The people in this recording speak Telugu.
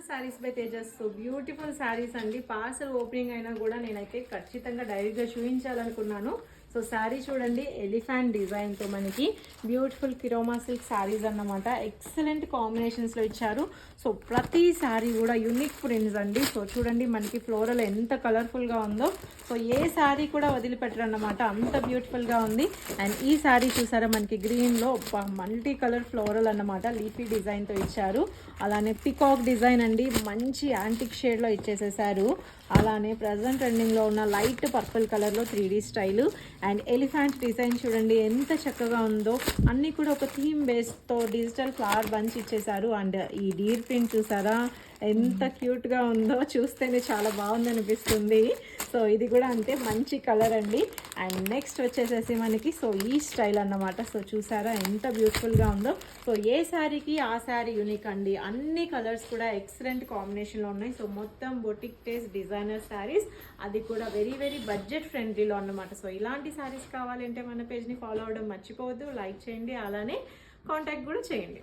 Saris by Tejas. So beautiful saris అండి. పార్సల్ ఓపెనింగ్ అయినా కూడా నేనైతే ఖచ్చితంగా డైరెక్ట్గా చూపించాలనుకున్నాను. సో శారీ చూడండి, ఎలిఫెంట్ డిజైన్తో మనకి బ్యూటిఫుల్ కిరోమా సిల్క్ శారీస్ అన్నమాట. ఎక్సలెంట్ కాంబినేషన్స్లో ఇచ్చారు. సో ప్రతి శారీ కూడా యూనిక్ ప్రింట్స్ అండి. సో చూడండి మనకి ఫ్లోరల్ ఎంత కలర్ఫుల్గా ఉందో. సో ఏ శారీ కూడా వదిలిపెట్టరు అన్నమాట, అంత బ్యూటిఫుల్గా ఉంది. అండ్ ఈ శారీ చూసారా మనకి గ్రీన్లో మల్టీ కలర్ ఫ్లోరల్ అన్నమాట, లీఫీ డిజైన్తో ఇచ్చారు. అలానే పికాక్ డిజైన్ అండి, మంచి యాంటిక్ షేడ్లో ఇచ్చేసేసారు. అలానే ప్రజెంట్ ట్రెండింగ్లో ఉన్న లైట్ పర్పుల్ కలర్లో 3D style and elephant design చూడండి ఎంత చక్కగా ఉందో. అన్నీ కూడా ఒక థీమ్ బేస్తో డిజిటల్ ఫ్లవర్ బంచ్ ఇచ్చేసారు. అండ్ ఈ డీర్ ప్రింట్ చూసారా ఎంత క్యూట్గా ఉందో, చూస్తేనే చాలా బాగుంది అనిపిస్తుంది. సో ఇది కూడా అంతే మంచి కలర్ అండి. అండ్ నెక్స్ట్ వచ్చేసేసి మనకి సో ఈ స్టైల్ అన్నమాట. సో చూసారా ఎంత బ్యూటిఫుల్గా ఉందో. సో ఏ శారీకి ఆ శారీ యూనిక్ అండి. అన్ని కలర్స్ కూడా ఎక్సలెంట్ కాంబినేషన్లో ఉన్నాయి. సో మొత్తం బొటిక్ టేస్ట్ డిజైనర్ శారీస్, అది కూడా వెరీ వెరీ బడ్జెట్ ఫ్రెండ్లీలో అన్నమాట. సో ఇలాంటి శారీస్ కావాలంటే మన పేజ్ని ఫాలో అవ్వడం మర్చిపోవద్దు, లైక్ చేయండి, అలానే కాంటాక్ట్ కూడా చేయండి.